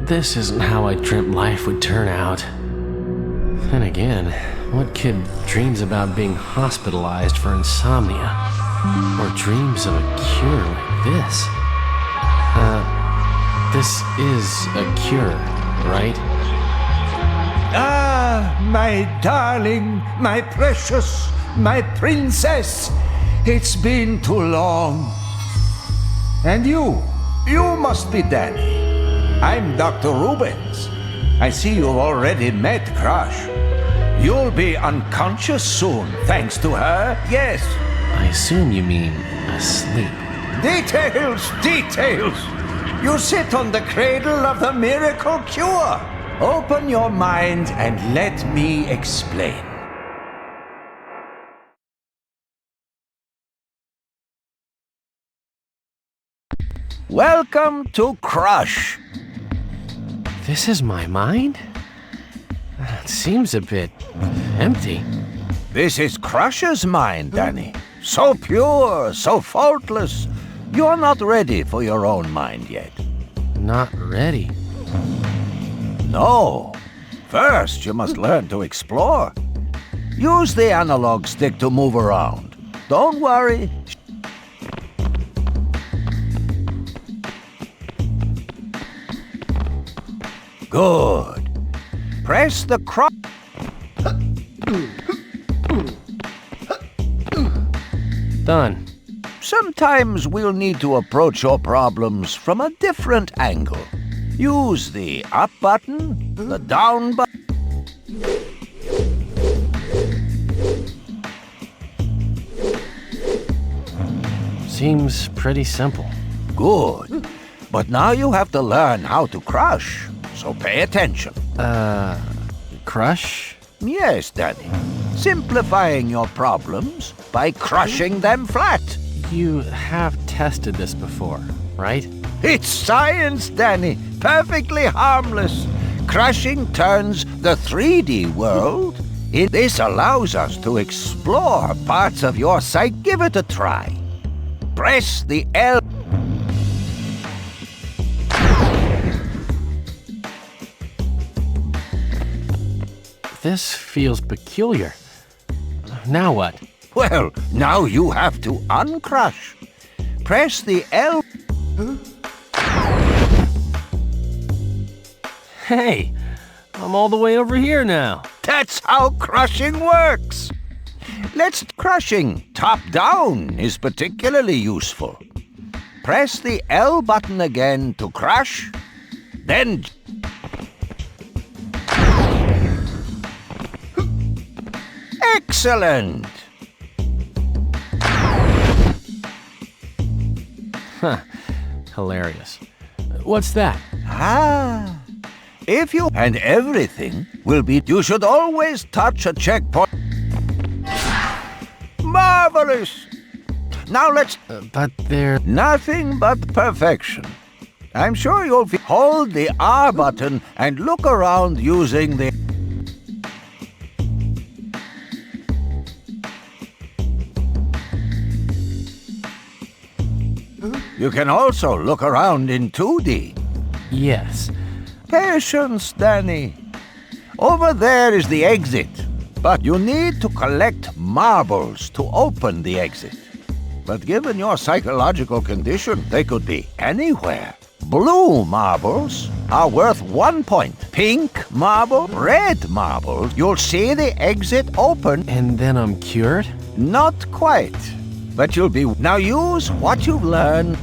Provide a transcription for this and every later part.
This isn't how I dreamt life would turn out. Then again, what kid dreams about being hospitalized for insomnia? Or dreams of a cure like this? This is a cure, right? Ah, my darling, my precious, my princess. It's been too long. And you must be Danny. I'm Dr. Rubens. I see you've already met Crush. You'll be unconscious soon, thanks to her, yes. I assume you mean asleep. Details, details. You sit on the cradle of the miracle cure. Open your mind and let me explain. Welcome to Crush. This is my mind? It seems a bit empty. This is Crush's mind, Danny. So pure, so faultless. You're not ready for your own mind yet. Not ready. No. First, you must learn to explore. Use the analog stick to move around. Don't worry. Good. Press the Done. Sometimes we'll need to approach your problems from a different angle. Use the up button, the down button. Seems pretty simple. Good. But now you have to learn how to crush, so pay attention. Crush? Yes, Danny. Simplifying your problems by crushing them flat. You have tested this before, right? It's science, Danny. Perfectly harmless. Crushing turns the 3D world. This allows us to explore parts of your sight. Give it a try. Press the L. This feels peculiar. Now what? Well, now you have to uncrush. Press the L. Hey, I'm all the way over here now. That's how crushing works. Crushing top down is particularly useful. Press the L button again to crush, then excellent. Huh. Hilarious. What's that? Ah. If you and everything will be, you should always touch a checkpoint. Marvelous. Now let's. But they're Nothing but perfection. I'm sure you'll hold the R button and look around using the. You can also look around in 2D. Yes. Patience, Danny. Over there is the exit, but you need to collect marbles to open the exit. But given your psychological condition, they could be anywhere. Blue marbles are worth 1 point. Pink marble, red marbles, you'll see the exit open. And then I'm cured? Not quite, but you'll be. Now use what you've learned.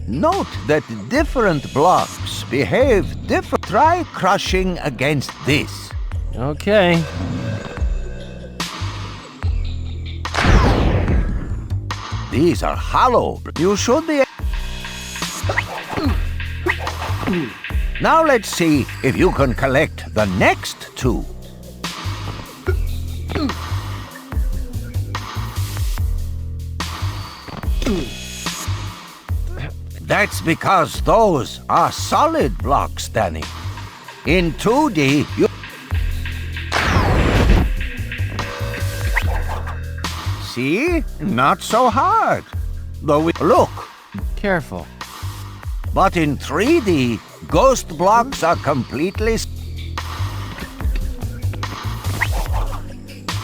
Note that different blocks behave different. Try crushing against this. Okay. These are hollow. You should be... Now let's see if you can collect the next two. That's because those are solid blocks, Danny. In 2D, you... See? Not so hard. Though look. Careful. But in 3D, ghost blocks are completely...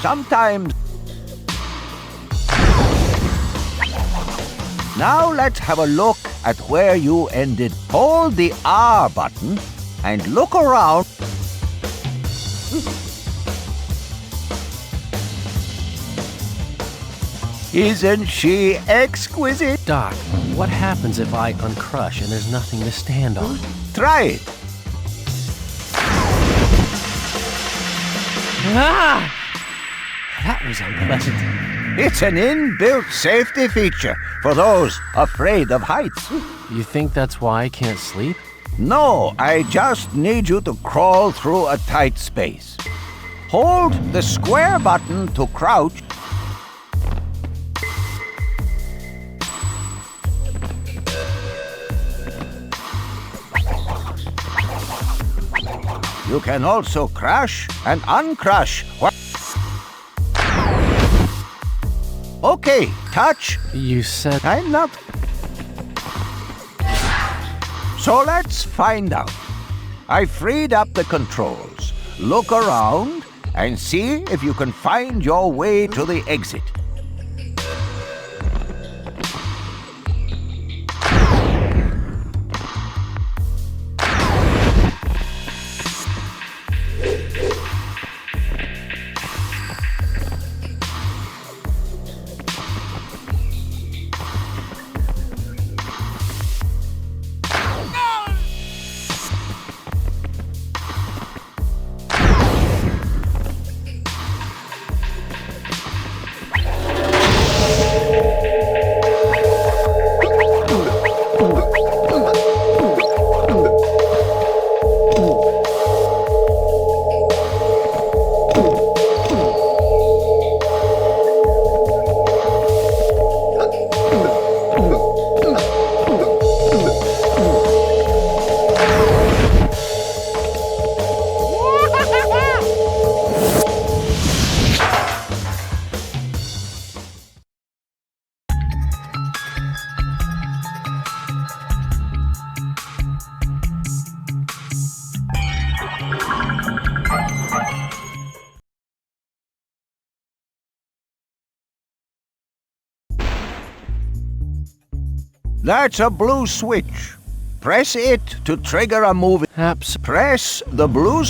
Sometimes... Now let's have a look at where you ended. Hold the R button and look around. Isn't she exquisite? Doc, what happens if I uncrush and there's nothing to stand on? Try it. Ah! That was unpleasant. It's an inbuilt safety feature for those afraid of heights. You think that's why I can't sleep? No, I just need you to crawl through a tight space. Hold the square button to crouch. You can also crush and uncrush. Okay, touch. You said... I'm not. So let's find out. I freed up the controls. Look around and see if you can find your way to the exit. That's a blue switch. Press it to trigger a movie. Press the blue...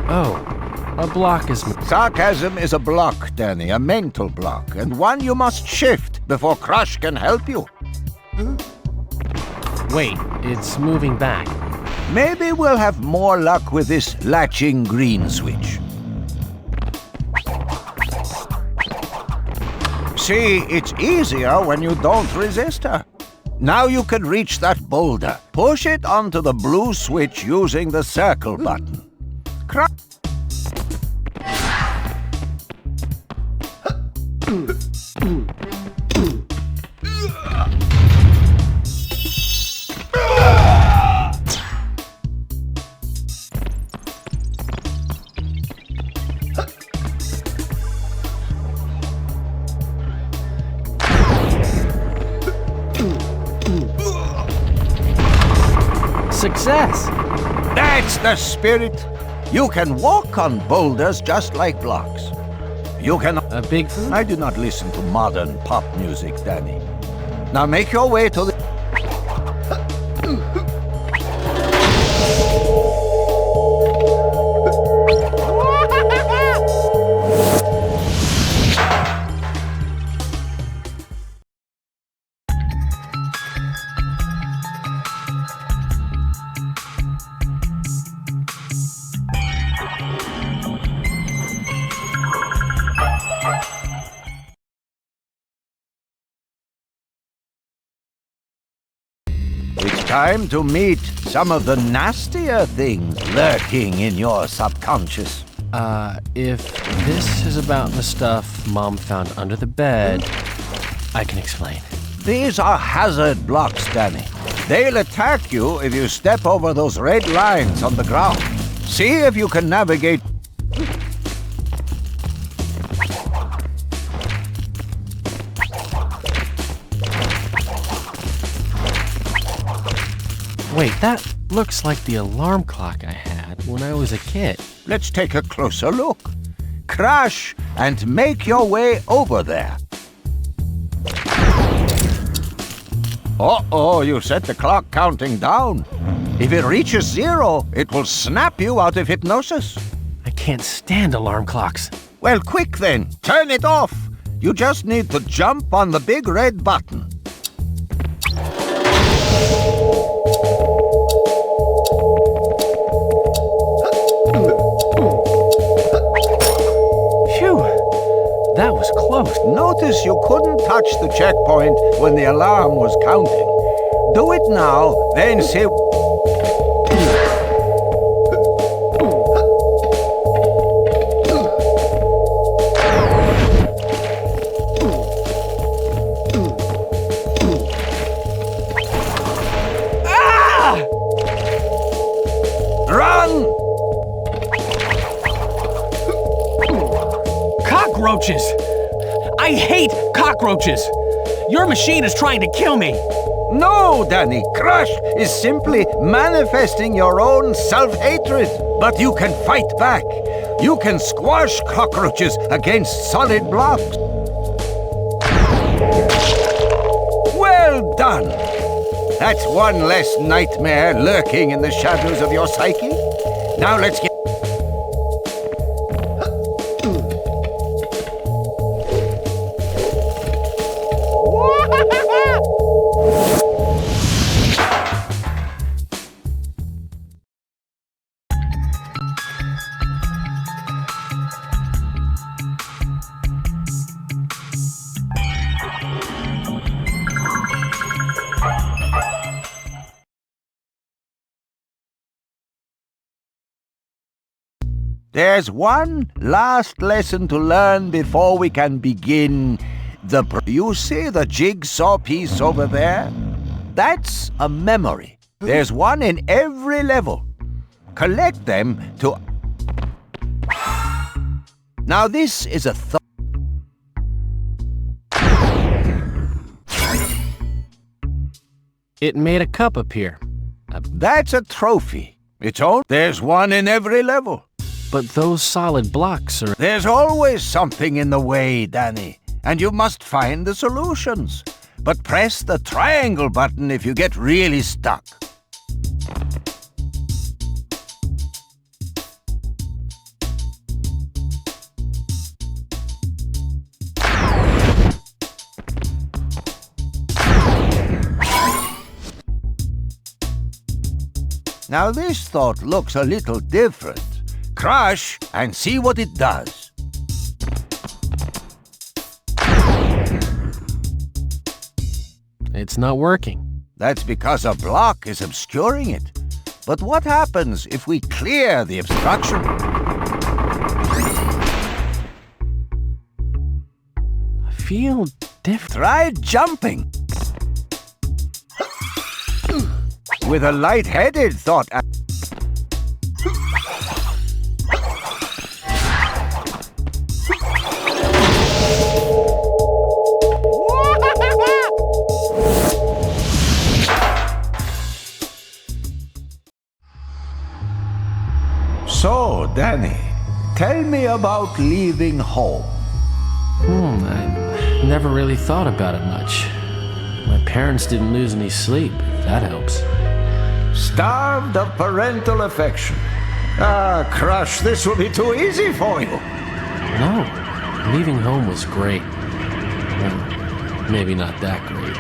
Oh, a block is... Sarcasm is a block, Danny, a mental block, and one you must shift before Crush can help you. Wait, it's moving back. Maybe we'll have more luck with this latching green switch. See, it's easier when you don't resist her. Now you can reach that boulder. Push it onto the blue switch using the circle button. Success! That's the spirit. You can walk on boulders just like blocks. You can... A big... I do not listen to modern pop music, Danny. Now make your way to the... time to meet some of the nastier things lurking in your subconscious. If this is about the stuff Mom found under the bed, I can explain. These are hazard blocks, Danny. They'll attack you if you step over those red lines on the ground. See if you can navigate. Wait, that looks like the alarm clock I had when I was a kid. Let's take a closer look. Crash and make your way over there. Uh-oh, you set the clock counting down. If it reaches 0, it will snap you out of hypnosis. I can't stand alarm clocks. Well, quick then, turn it off. You just need to jump on the big red button. Phew, that was close. Notice you couldn't touch the checkpoint when the alarm was counting. Do it now, then say... Ah! Run! Cockroaches! I hate cockroaches! Your machine is trying to kill me! No, Danny, Crush is simply manifesting your own self-hatred. But you can fight back. You can squash cockroaches against solid blocks. Well done! That's one less nightmare lurking in the shadows of your psyche. Now let's get... There's one last lesson to learn before we can begin the... You see the jigsaw piece over there? That's a memory. There's one in every level. Collect them to... Now this is a thought. It made a cup appear. That's a trophy. It's all... There's one in every level. But those solid blocks are... There's always something in the way, Danny, and you must find the solutions. But press the triangle button if you get really stuck. Now this thought looks a little different. Crush and see what it does. It's not working. That's because a block is obscuring it. But what happens if we clear the obstruction? I feel different. Try jumping. With a light-headed thought. So, Danny, tell me about leaving home. I never really thought about it much. My parents didn't lose any sleep, if that helps. Starved of parental affection. Ah, Crush, this will be too easy for you. No, leaving home was great. Well, maybe not that great.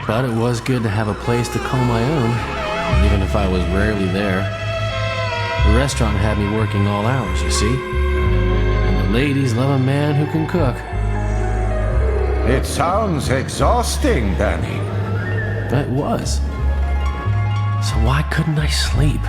But it was good to have a place to call my own, even if I was rarely there. The restaurant had me working all hours, you see. And the ladies love a man who can cook. It sounds exhausting, Danny. It was. So why couldn't I sleep?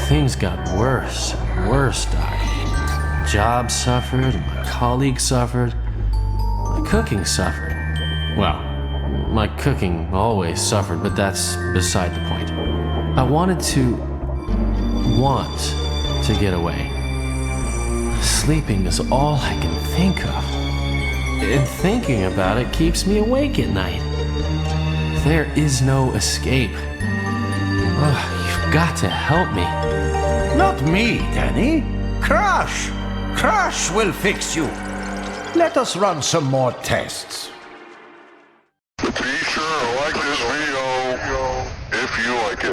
Things got worse and worse, Doc. Job suffered, my colleagues suffered, my cooking suffered. Well, my cooking always suffered, but that's beside the point. I want to get away. Sleeping is all I can think of. And thinking about it keeps me awake at night. There is no escape. You've got to help me. Not me, Danny. Crash! Crash will fix you. Let us run some more tests. Be sure to like this video if you like it.